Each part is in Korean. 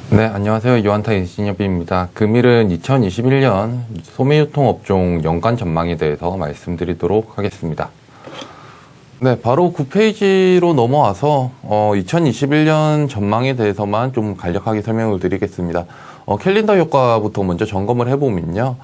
네, 안녕하세요. 요한타 인시니어비입니다. 금일은 2021년 소매유통업종 연간 전망에 대해서 말씀드리도록 하겠습니다. 네, 바로 9페이지로 넘어와서 2021년 전망에 대해서만 좀 간략하게 설명을 드리겠습니다. 캘린더 효과부터 먼저 점검을 해보면요.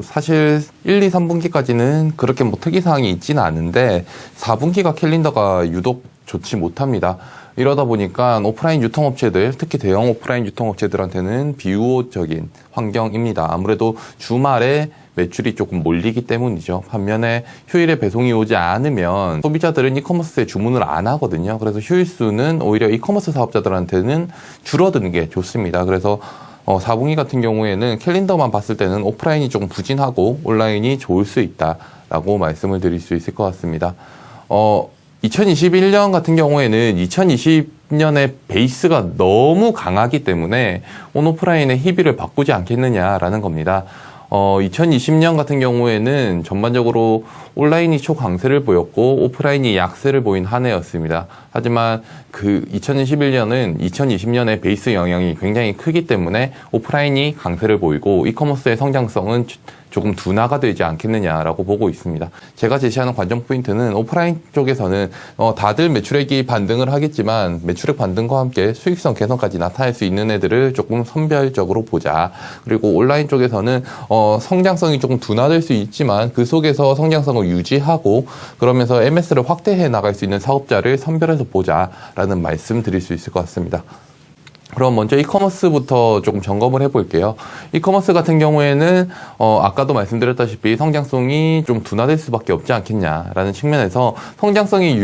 사실 1, 2, 3분기까지는 그렇게 뭐 특이사항이 있지는 않은데 4분기가 캘린더가 유독 좋지 못합니다. 이러다 보니까 오프라인 유통업체들, 특히 대형 오프라인 유통업체들한테는 비우호적인 환경입니다. 아무래도 주말에 매출이 조금 몰리기 때문이죠. 반면에 휴일에 배송이 오지 않으면 소비자들은 이커머스에 주문을 안 하거든요. 그래서 휴일 수는 오히려 이커머스 사업자들한테는 줄어드는 게 좋습니다. 그래서 4분기 같은 경우에는 캘린더만 봤을 때는 오프라인이 조금 부진하고 온라인이 좋을 수 있다라고 말씀을 드릴 수 있을 것 같습니다. 2021년 같은 경우에는 2020년의 베이스가 너무 강하기 때문에 온오프라인의 희비를 바꾸지 않겠느냐라는 겁니다. 2020년 같은 경우에는 전반적으로 온라인이 초강세를 보였고 오프라인이 약세를 보인 한 해였습니다. 하지만 그 2021년은 2020년의 베이스 영향이 굉장히 크기 때문에 오프라인이 강세를 보이고 이커머스의 성장성은 조금 둔화가 되지 않겠느냐라고 보고 있습니다. 제가 제시하는 관전 포인트는 오프라인 쪽에서는 다들 매출액이 반등을 하겠지만 매출액 반등과 함께 수익성 개선까지 나타날 수 있는 애들을 조금 선별적으로 보자. 그리고 온라인 쪽에서는 성장성이 조금 둔화될 수 있지만 그 속에서 성장성을 유지하고 그러면서 MS를 확대해 나갈 수 있는 사업자를 선별해서 보자라는 말씀 드릴 수 있을 것 같습니다. 그럼 먼저 이커머스부터 조금 점검을 해볼게요. 이커머스 같은 경우에는 아까도 말씀드렸다시피 성장성이 좀 둔화될 수밖에 없지 않겠냐라는 측면에서 성장성이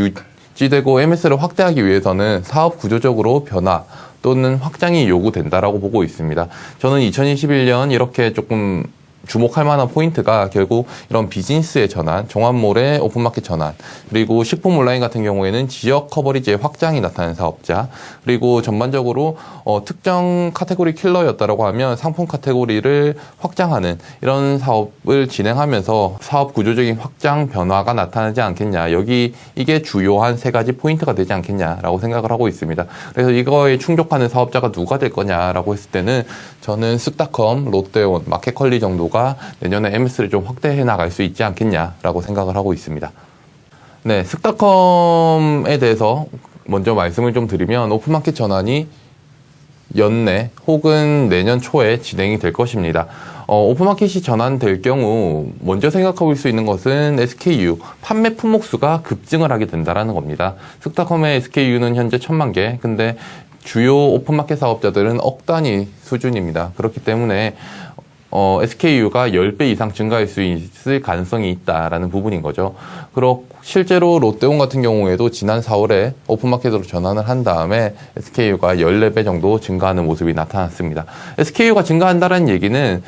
유지되고 MS를 확대하기 위해서는 사업 구조적으로 변화 또는 확장이 요구된다라고 보고 있습니다. 저는 2021년 이렇게 조금 주목할 만한 포인트가 결국 이런 비즈니스의 전환, 종합몰의 오픈마켓 전환, 그리고 식품 온라인 같은 경우에는 지역 커버리지의 확장이 나타나는 사업자, 그리고 전반적으로 특정 카테고리 킬러였다라고 하면 상품 카테고리를 확장하는 이런 사업을 진행하면서 사업 구조적인 확장 변화가 나타나지 않겠냐. 이게 주요한 세 가지 포인트가 되지 않겠냐라고 생각을 하고 있습니다. 그래서 이거에 충족하는 사업자가 누가 될 거냐라고 했을 때는 저는 쓱닷컴, 롯데온, 마켓컬리 정도가 내년에 MS를 좀 확대해 나갈 수 있지 않겠냐라고 생각을 하고 있습니다. 네, 쓱닷컴에 대해서 먼저 말씀을 좀 드리면 오픈마켓 전환이 연내 혹은 내년 초에 진행이 될 것입니다. 오픈마켓이 전환될 경우 먼저 생각해 볼 수 있는 것은 SKU, 판매 품목수가 급증을 하게 된다는 겁니다. 쓱닷컴의 SKU는 현재 1000만 개, 근데 주요 오픈마켓 사업자들은 억 단위 수준입니다. 그렇기 때문에 SKU가 10배 이상 증가할 수 있을 가능성이 있다라는 부분인 거죠. 그리고 실제로 롯데온 같은 경우에도 지난 4월에 오픈마켓으로 전환을 한 다음에 SKU가 14배 정도 증가하는 모습이 나타났습니다. SKU가 증가한다는 얘기는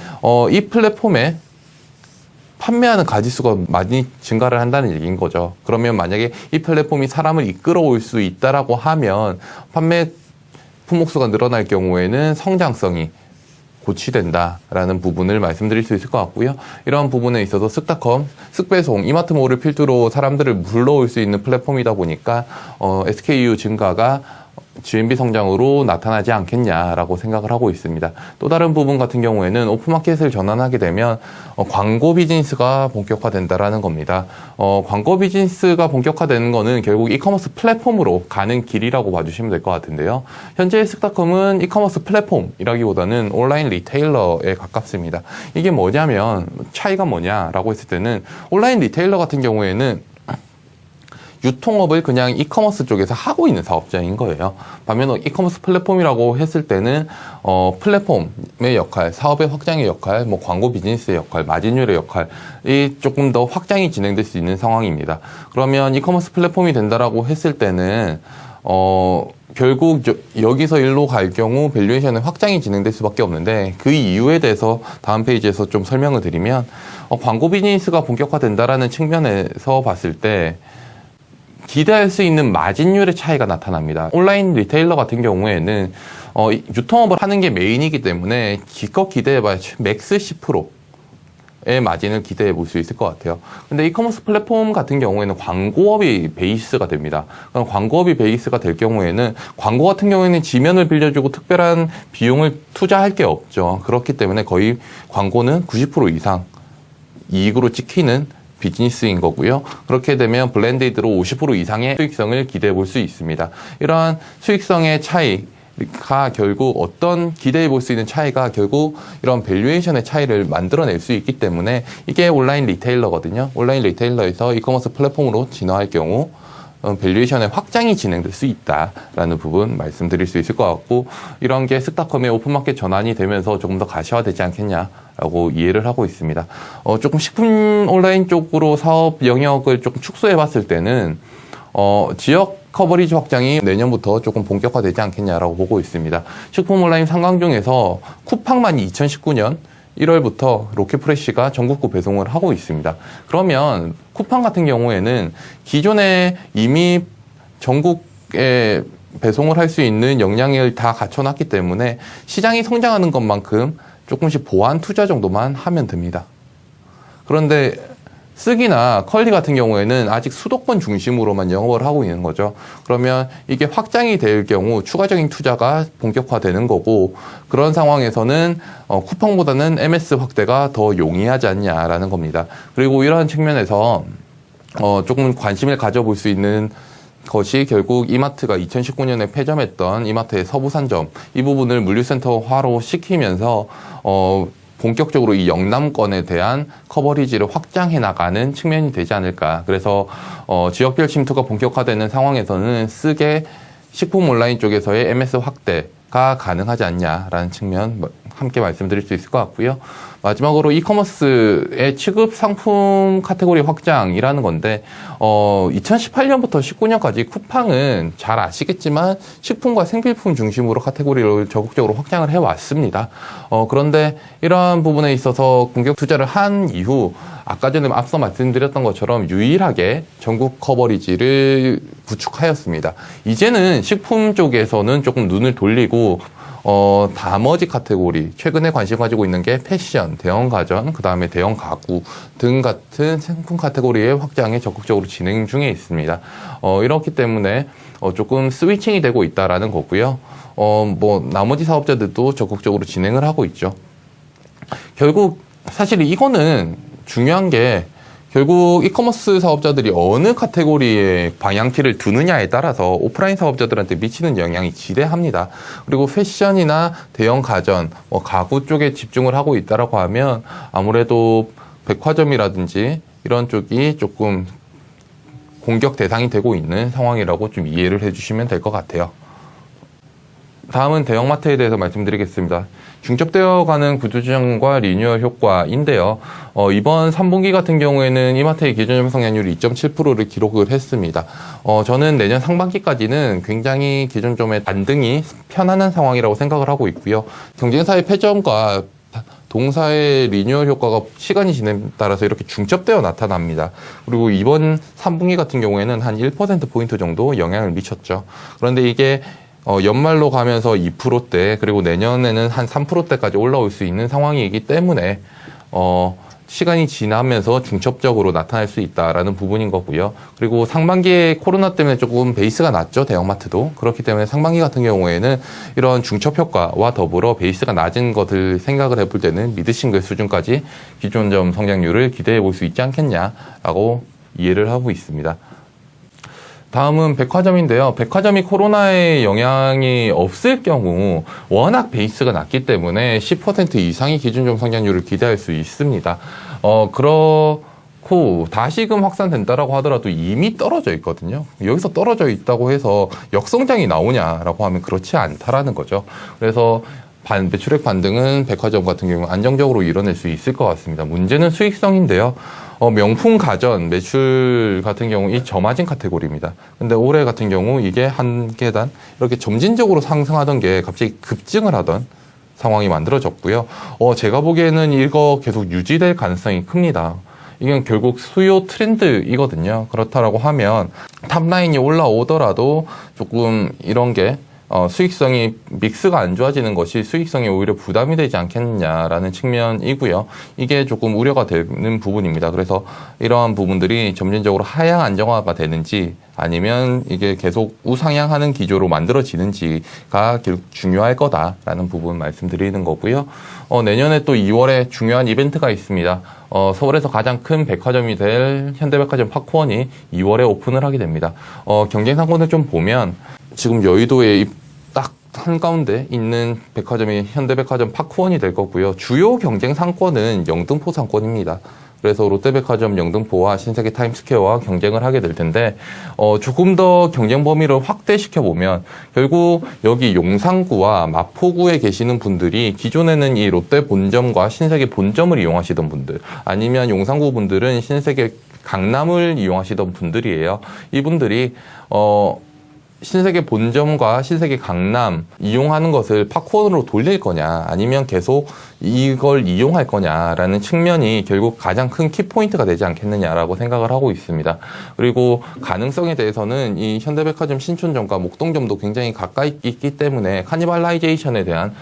이 플랫폼에 판매하는 가지수가 많이 증가를 한다는 얘기인 거죠. 그러면 만약에 이 플랫폼이 사람을 이끌어올 수 있다라고 하면 판매 품목수가 늘어날 경우에는 성장성이 고취된다라는 부분을 말씀드릴 수 있을 것 같고요. 이러한 부분에 있어서 쓱닷컴, 쓱배송, 이마트몰을 필두로 사람들을 불러올 수 있는 플랫폼이다 보니까 SKU 증가가 GMV 성장으로 나타나지 않겠냐라고 생각을 하고 있습니다. 또 다른 부분 같은 경우에는 오픈마켓을 전환하게 되면 광고 비즈니스가 본격화된다라는 겁니다. 광고 비즈니스가 본격화되는 거는 결국 이커머스 플랫폼으로 가는 길이라고 봐주시면 될 것 같은데요. 현재 쓱닷컴은 이커머스 플랫폼이라기보다는 온라인 리테일러에 가깝습니다. 이게 뭐냐면 차이가 뭐냐라고 했을 때는 온라인 리테일러 같은 경우에는 유통업을 그냥 이커머스 쪽에서 하고 있는 사업자인 거예요. 반면 이커머스 플랫폼이라고 했을 때는 플랫폼의 역할, 사업의 확장의 역할, 뭐 광고 비즈니스의 역할, 마진율의 역할이 조금 더 확장이 진행될 수 있는 상황입니다. 그러면 이커머스 플랫폼이 된다라고 했을 때는 결국 여기서 일로 갈 경우 밸류에이션의 확장이 진행될 수밖에 없는데 그 이유에 대해서 다음 페이지에서 좀 설명을 드리면 광고 비즈니스가 본격화된다라는 측면에서 봤을 때 기대할 수 있는 마진율의 차이가 나타납니다. 온라인 리테일러 같은 경우에는 유통업을 하는 게 메인이기 때문에 기껏 기대해봐야 맥스 10%, 의 마진을 기대해 볼 수 있을 것 같아요. 근데 이커머스 플랫폼 같은 경우에는 광고업이 베이스가 됩니다. 그럼 광고업이 베이스가 될 경우에는 광고 같은 경우에는 지면을 빌려주고 특별한 비용을 투자할 게 없죠. 그렇기 때문에 거의 광고는 90% 이상 이익으로 찍히는 비즈니스인 거고요. 그렇게 되면 블렌디드로 50% 이상의 수익성을 기대해 볼 수 있습니다. 이러한 수익성의 차이가 결국 어떤 기대해 볼 수 있는 차이가 결국 이런 밸류에이션의 차이를 만들어낼 수 있기 때문에 이게 온라인 리테일러거든요. 온라인 리테일러에서 이커머스 플랫폼으로 진화할 경우 밸류에이션의 확장이 진행될 수 있다라는 부분 말씀드릴 수 있을 것 같고, 이런 게 스타컴의 오픈마켓 전환이 되면서 조금 더 가시화되지 않겠냐라고 이해를 하고 있습니다. 조금 식품 온라인 쪽으로 사업 영역을 조금 축소해 봤을 때는 지역 커버리지 확장이 내년부터 조금 본격화되지 않겠냐라고 보고 있습니다. 식품 온라인 상강 중에서 쿠팡만이 2019년 1월부터 로켓프레쉬가 전국구 배송을 하고 있습니다. 그러면 쿠팡 같은 경우에는 기존에 이미 전국에 배송을 할 수 있는 역량을 다 갖춰놨기 때문에 시장이 성장하는 것만큼 조금씩 보완 투자 정도만 하면 됩니다. 그런데 쓱이나 컬리 같은 경우에는 아직 수도권 중심으로만 영업을 하고 있는 거죠. 그러면 이게 확장이 될 경우 추가적인 투자가 본격화되는 거고, 그런 상황에서는 쿠팡보다는 MS 확대가 더 용이하지 않냐라는 겁니다. 그리고 이러한 측면에서 조금 관심을 가져볼 수 있는 것이 결국 이마트가 2019년에 폐점했던 이마트의 서부산점, 이 부분을 물류센터화로 시키면서 본격적으로 이 영남권에 대한 커버리지를 확장해 나가는 측면이 되지 않을까. 그래서 지역별 침투가 본격화되는 상황에서는 쓱의 식품 온라인 쪽에서의 MS 확대가 가능하지 않냐라는 측면 함께 말씀드릴 수 있을 것 같고요. 마지막으로 이커머스의 취급 상품 카테고리 확장이라는 건데 2018년부터 19년까지 쿠팡은 잘 아시겠지만 식품과 생필품 중심으로 카테고리를 적극적으로 확장을 해왔습니다. 그런데 이러한 부분에 있어서 공격 투자를 한 이후 아까 전에 앞서 말씀드렸던 것처럼 유일하게 전국 커버리지를 구축하였습니다. 이제는 식품 쪽에서는 조금 눈을 돌리고 나머지 카테고리, 최근에 관심 가지고 있는 게 패션, 대형 가전, 그 다음에 대형 가구 등 같은 상품 카테고리의 확장에 적극적으로 진행 중에 있습니다. 이렇기 때문에 조금 스위칭이 되고 있다라는 거고요. 나머지 사업자들도 적극적으로 진행을 하고 있죠. 결국 사실 이거는 중요한 게 결국 이커머스 사업자들이 어느 카테고리에 방향키를 두느냐에 따라서 오프라인 사업자들한테 미치는 영향이 지대합니다. 그리고 패션이나 대형 가전, 가구 쪽에 집중을 하고 있다라고 하면 아무래도 백화점이라든지 이런 쪽이 조금 공격 대상이 되고 있는 상황이라고 좀 이해를 해주시면 될 것 같아요. 다음은 대형마트에 대해서 말씀드리겠습니다. 중첩되어가는 구조조정과 리뉴얼 효과인데요. 이번 3분기 같은 경우에는 이마트의 기존점 성장률이 2.7%를 기록을 했습니다. 저는 내년 상반기까지는 굉장히 기존점의 반등이 편안한 상황이라고 생각을 하고 있고요. 경쟁사의 패전과 동사의 리뉴얼 효과가 시간이 지남에 따라서 이렇게 중첩되어 나타납니다. 그리고 이번 3분기 같은 경우에는 한 1%포인트 정도 영향을 미쳤죠. 그런데 이게 연말로 가면서 2%대, 그리고 내년에는 한 3%대까지 올라올 수 있는 상황이기 때문에 시간이 지나면서 중첩적으로 나타날 수 있다라는 부분인 거고요. 그리고 상반기에 코로나 때문에 조금 베이스가 낮죠, 대형마트도. 그렇기 때문에 상반기 같은 경우에는 이런 중첩 효과와 더불어 베이스가 낮은 것을 생각을 해볼 때는 미드싱글 수준까지 기존점 성장률을 기대해 볼 수 있지 않겠냐라고 이해를 하고 있습니다. 다음은 백화점인데요. 백화점이 코로나의 영향이 없을 경우 워낙 베이스가 낮기 때문에 10% 이상의 기준점 성장률을 기대할 수 있습니다. 그렇고 다시금 확산된다라고 하더라도 이미 떨어져 있거든요. 여기서 떨어져 있다고 해서 역성장이 나오냐라고 하면 그렇지 않다라는 거죠. 그래서 매출액 반등은 백화점 같은 경우 안정적으로 이뤄낼 수 있을 것 같습니다. 문제는 수익성인데요. 명품 가전 매출 같은 경우 이 저마진 카테고리입니다. 근데 올해 같은 경우 이게 한 계단 이렇게 점진적으로 상승하던 게 갑자기 급증을 하던 상황이 만들어졌고요. 제가 보기에는 이거 계속 유지될 가능성이 큽니다. 이건 결국 수요 트렌드이거든요. 그렇다라고 하면 탑라인이 올라오더라도 조금 이런 게 수익성이 믹스가 안 좋아지는 것이 수익성이 오히려 부담이 되지 않겠느냐라는 측면이고요. 이게 조금 우려가 되는 부분입니다. 그래서 이러한 부분들이 점진적으로 하향 안정화가 되는지 아니면 이게 계속 우상향하는 기조로 만들어지는지가 결국 중요할 거다라는 부분 말씀드리는 거고요. 내년에 또 2월에 중요한 이벤트가 있습니다. 서울에서 가장 큰 백화점이 될 현대백화점 파크원이 2월에 오픈을 하게 됩니다. 경쟁 상권을 좀 보면 지금 여의도에 딱 한가운데 있는 백화점이 현대백화점 파크원이 될 거고요. 주요 경쟁 상권은 영등포 상권입니다. 그래서 롯데백화점 영등포와 신세계 타임스퀘어와 경쟁을 하게 될 텐데 조금 더 경쟁 범위를 확대시켜 보면 결국 여기 용산구와 마포구에 계시는 분들이 기존에는 이 롯데 본점과 신세계 본점을 이용하시던 분들, 아니면 용산구 분들은 신세계 강남을 이용하시던 분들이에요. 이분들이 신세계 본점과 신세계 강남 이용하는 것을 파크원으로 돌릴 거냐, 아니면 계속 이걸 이용할 거냐라는 측면이 결국 가장 큰 키포인트가 되지 않겠느냐라고 생각을 하고 있습니다. 그리고 가능성에 대해서는 이 현대백화점 신촌점과 목동점도 굉장히 가까이 있기 때문에 카니발라이제이션에 대한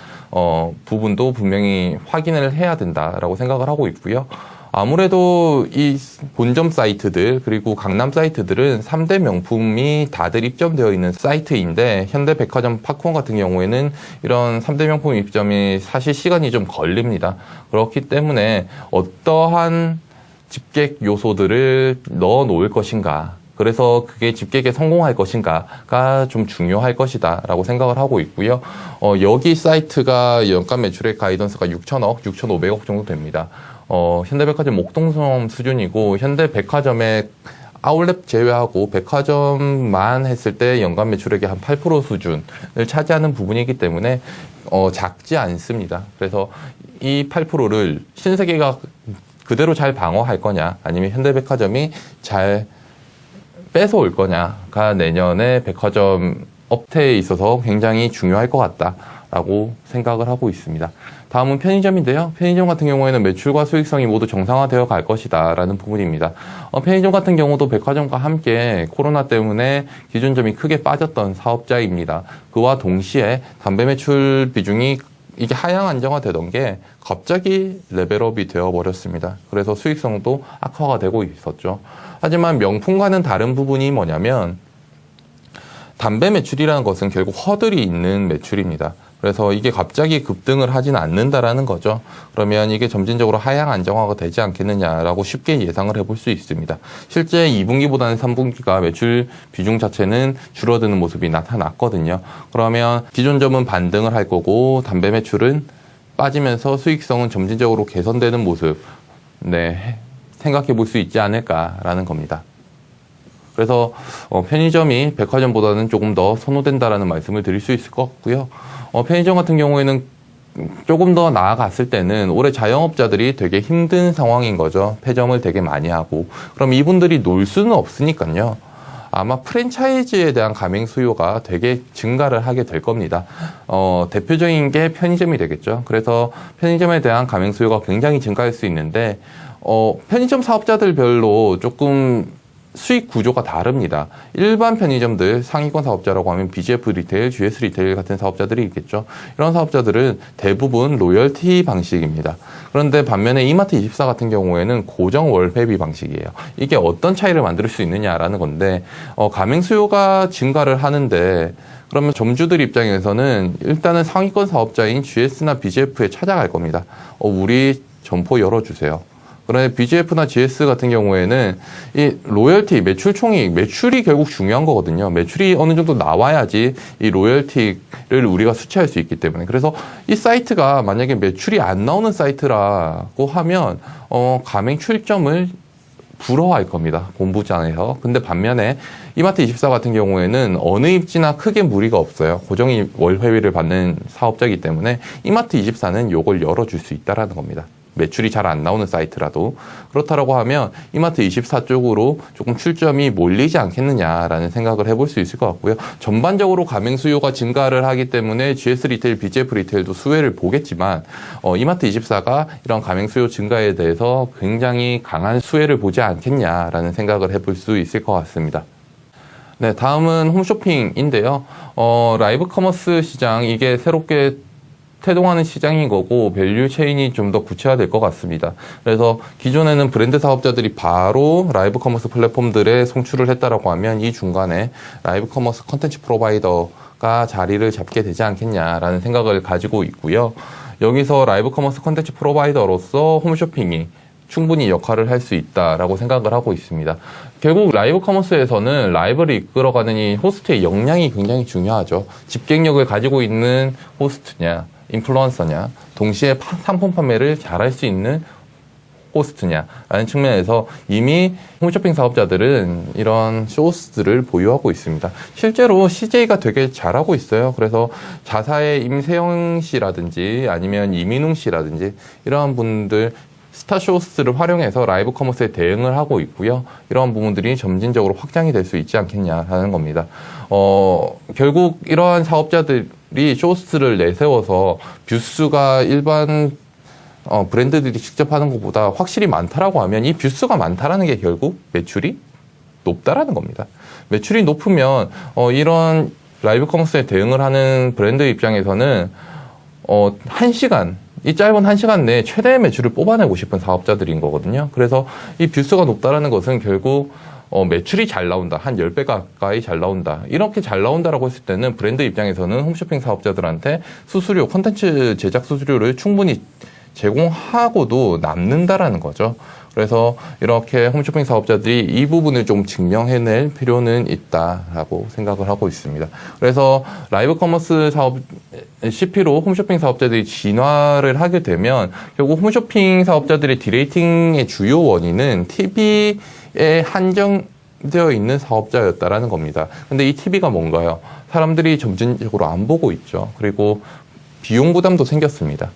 부분도 분명히 확인을 해야 된다라고 생각을 하고 있고요. 아무래도 이 본점 사이트들 그리고 강남 사이트들은 3대 명품이 다들 입점되어 있는 사이트인데 현대백화점 파크원 같은 경우에는 이런 3대 명품 입점이 사실 시간이 좀 걸립니다. 그렇기 때문에 어떠한 집객 요소들을 넣어 놓을 것인가, 그래서 그게 집객에 성공할 것인가가 좀 중요할 것이다 라고 생각을 하고 있고요. 여기 사이트가 연간 매출액 가이던스가 6천억, 6,500억 정도 됩니다. 현대백화점 목동점 수준이고, 현대백화점의 아울렛 제외하고 백화점만 했을 때 연간 매출액의 한 8% 수준을 차지하는 부분이기 때문에 작지 않습니다. 그래서 이 8%를 신세계가 그대로 잘 방어할 거냐, 아니면 현대백화점이 잘 뺏어올 거냐가 내년에 백화점 업태에 있어서 굉장히 중요할 것 같다라고 생각을 하고 있습니다. 다음은 편의점인데요. 편의점 같은 경우에는 매출과 수익성이 모두 정상화되어 갈 것이다 라는 부분입니다. 편의점 같은 경우도 백화점과 함께 코로나 때문에 기존점이 크게 빠졌던 사업자입니다. 그와 동시에 담배 매출 비중이 이게 하향 안정화되던 게 갑자기 레벨업이 되어버렸습니다. 그래서 수익성도 악화가 되고 있었죠. 하지만 명품과는 다른 부분이 뭐냐면 담배 매출이라는 것은 결국 허들이 있는 매출입니다. 그래서 이게 갑자기 급등을 하지는 않는다라는 거죠. 그러면 이게 점진적으로 하향 안정화가 되지 않겠느냐라고 쉽게 예상을 해볼 수 있습니다. 실제 2분기보다는 3분기가 매출 비중 자체는 줄어드는 모습이 나타났거든요. 그러면 기존 점은 반등을 할 거고 담배 매출은 빠지면서 수익성은 점진적으로 개선되는 모습, 생각해 볼 수 있지 않을까라는 겁니다. 그래서 편의점이 백화점보다는 조금 더 선호된다라는 말씀을 드릴 수 있을 것 같고요. 편의점 같은 경우에는 조금 더 나아갔을 때는 올해 자영업자들이 되게 힘든 상황인 거죠. 폐점을 되게 많이 하고. 그럼 이분들이 놀 수는 없으니까요. 아마 프랜차이즈에 대한 가맹 수요가 되게 증가를 하게 될 겁니다. 대표적인 게 편의점이 되겠죠. 그래서 편의점에 대한 가맹 수요가 굉장히 증가할 수 있는데, 편의점 사업자들별로 조금 수익 구조가 다릅니다. 일반 편의점들 상위권 사업자라고 하면 BGF 리테일, GS 리테일 같은 사업자들이 있겠죠. 이런 사업자들은 대부분 로열티 방식입니다. 그런데 반면에 이마트24 같은 경우에는 고정 월회비 방식이에요. 이게 어떤 차이를 만들 수 있느냐라는 건데, 가맹 수요가 증가를 하는데, 그러면 점주들 입장에서는 일단은 상위권 사업자인 GS나 BGF에 찾아갈 겁니다. 우리 점포 열어주세요. 그런데 BGF나 GS 같은 경우에는 이 로열티, 매출 총이익, 매출이 결국 중요한 거거든요. 매출이 어느 정도 나와야지 이 로열티를 우리가 수취할 수 있기 때문에. 그래서 이 사이트가 만약에 매출이 안 나오는 사이트라고 하면 가맹 출점을 부러워할 겁니다. 본부장에서. 근데 반면에 이마트24 같은 경우에는 어느 입지나 크게 무리가 없어요. 고정 월회비를 받는 사업자이기 때문에 이마트24는 요걸 열어줄 수 있다라는 겁니다. 매출이 잘 안 나오는 사이트라도. 그렇다라고 하면 이마트24 쪽으로 조금 출점이 몰리지 않겠느냐라는 생각을 해볼 수 있을 것 같고요. 전반적으로 가맹 수요가 증가를 하기 때문에 GS 리테일, BGF 리테일도 수혜를 보겠지만 이마트24가 이런 가맹 수요 증가에 대해서 굉장히 강한 수혜를 보지 않겠냐라는 생각을 해볼 수 있을 것 같습니다. 네, 다음은 홈쇼핑인데요. 라이브 커머스 시장, 이게 새롭게 태동하는 시장인 거고, 밸류 체인이 좀 더 구체화될 것 같습니다. 그래서 기존에는 브랜드 사업자들이 바로 라이브 커머스 플랫폼들에 송출을 했다라고 하면 이 중간에 라이브 커머스 컨텐츠 프로바이더가 자리를 잡게 되지 않겠냐라는 생각을 가지고 있고요. 여기서 라이브 커머스 컨텐츠 프로바이더로서 홈쇼핑이 충분히 역할을 할 수 있다라고 생각을 하고 있습니다. 결국 라이브 커머스에서는 라이브를 이끌어가는 이 호스트의 역량이 굉장히 중요하죠. 집객력을 가지고 있는 호스트냐, 인플루언서냐, 동시에 상품 판매를 잘할 수 있는 호스트냐라는 측면에서 이미 홈쇼핑 사업자들은 이런 쇼호스트를 보유하고 있습니다. 실제로 CJ가 되게 잘하고 있어요. 그래서 자사의 임세영 씨라든지 아니면 이민웅 씨라든지 이러한 분들 스타 쇼호스트를 활용해서 라이브 커머스에 대응을 하고 있고요. 이러한 부분들이 점진적으로 확장이 될 수 있지 않겠냐라는 겁니다. 결국 이러한 사업자들이 쇼호스트를 내세워서 뷰수가 일반 브랜드들이 직접 하는 것보다 확실히 많다라고 하면 이 뷰수가 많다라는 게 결국 매출이 높다라는 겁니다. 매출이 높으면 이런 라이브 커머스에 대응을 하는 브랜드 입장에서는 이 짧은 1시간 내에 최대의 매출을 뽑아내고 싶은 사업자들인 거거든요. 그래서 이 뷰수가 높다라는 것은 결국 매출이 잘 나온다. 한 10배 가까이 잘 나온다. 이렇게 잘 나온다라고 했을 때는 브랜드 입장에서는 홈쇼핑 사업자들한테 수수료, 콘텐츠 제작 수수료를 충분히 제공하고도 남는다라는 거죠. 그래서 이렇게 홈쇼핑 사업자들이 이 부분을 좀 증명해낼 필요는 있다라고 생각을 하고 있습니다. 그래서 라이브 커머스 사업 CP로 홈쇼핑 사업자들이 진화를 하게 되면 결국 홈쇼핑 사업자들의 디레이팅의 주요 원인은 TV에 한정되어 있는 사업자였다라는 겁니다. 근데 이 TV가 뭔가요? 사람들이 점진적으로 안 보고 있죠. 그리고 비용 부담도 생겼습니다.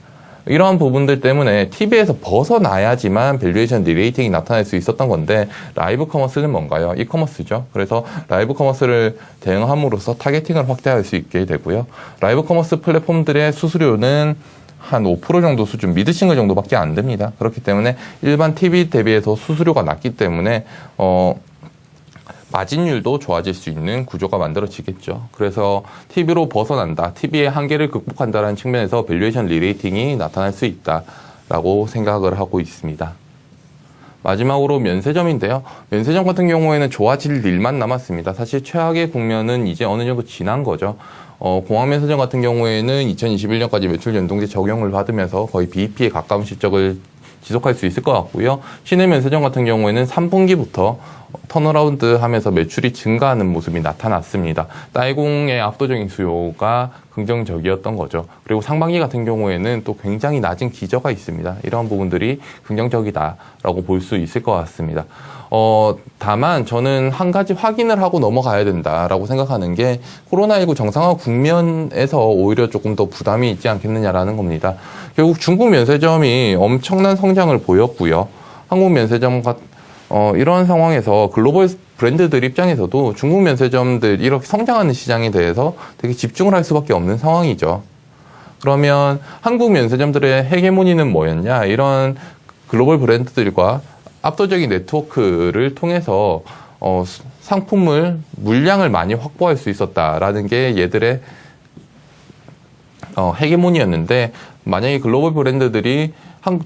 이러한 부분들 때문에 TV에서 벗어나야지만 밸류에이션 리레이팅이 나타날 수 있었던 건데 라이브 커머스는 뭔가요? 이커머스죠. 그래서 라이브 커머스를 대응함으로써 타겟팅을 확대할 수 있게 되고요. 라이브 커머스 플랫폼들의 수수료는 한 5% 정도 수준, 미드싱글 정도밖에 안 됩니다. 그렇기 때문에 일반 TV 대비해서 수수료가 낮기 때문에 마진율도 좋아질 수 있는 구조가 만들어지겠죠. 그래서 TV로 벗어난다, TV의 한계를 극복한다는 측면에서 밸류에이션 리레이팅이 나타날 수 있다라고 생각을 하고 있습니다. 마지막으로 면세점인데요. 면세점 같은 경우에는 좋아질 일만 남았습니다. 사실 최악의 국면은 이제 어느 정도 지난 거죠. 공항면세점 같은 경우에는 2021년까지 매출 연동제 적용을 받으면서 거의 BEP에 가까운 실적을 지속할 수 있을 것 같고요. 시내 면세점 같은 경우에는 3분기부터 턴어라운드 하면서 매출이 증가하는 모습이 나타났습니다. 딸공의 압도적인 수요가 긍정적이었던 거죠. 그리고 상반기 같은 경우에는 또 굉장히 낮은 기저가 있습니다. 이런 부분들이 긍정적이다라고 볼 수 있을 것 같습니다. 다만 저는 한 가지 확인을 하고 넘어가야 된다라고 생각하는 게 코로나19 정상화 국면에서 오히려 조금 더 부담이 있지 않겠느냐라는 겁니다. 결국 중국 면세점이 엄청난 성장을 보였고요. 한국 면세점 이런 상황에서 글로벌 브랜드들 입장에서도 중국 면세점들 이렇게 성장하는 시장에 대해서 되게 집중을 할 수밖에 없는 상황이죠. 그러면 한국 면세점들의 헤게모니는 뭐였냐? 이런 글로벌 브랜드들과 압도적인 네트워크를 통해서 상품을 물량을 많이 확보할 수 있었다라는 게 얘들의 헤게모니였는데 만약에 글로벌 브랜드들이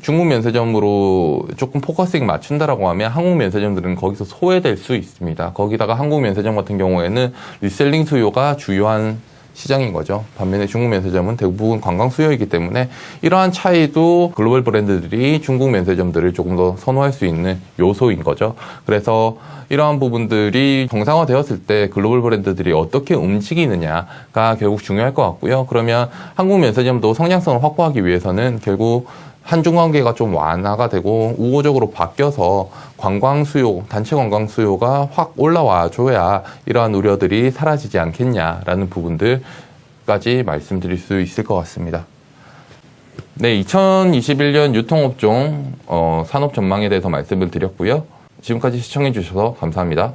중국 면세점으로 조금 포커싱 맞춘다라고 하면 한국 면세점들은 거기서 소외될 수 있습니다. 거기다가 한국 면세점 같은 경우에는 리셀링 수요가 주요한 시장인 거죠. 반면에 중국 면세점은 대부분 관광 수요이기 때문에 이러한 차이도 글로벌 브랜드들이 중국 면세점들을 조금 더 선호할 수 있는 요소인 거죠. 그래서 이러한 부분들이 정상화되었을 때 글로벌 브랜드들이 어떻게 움직이느냐가 결국 중요할 것 같고요. 그러면 한국 면세점도 성장성을 확보하기 위해서는 결국 한중 관계가 좀 완화가 되고 우호적으로 바뀌어서 관광 수요, 단체 관광 수요가 확 올라와 줘야 이러한 우려들이 사라지지 않겠냐라는 부분들까지 말씀드릴 수 있을 것 같습니다. 네, 2021년 유통업종 산업 전망에 대해서 말씀을 드렸고요. 지금까지 시청해 주셔서 감사합니다.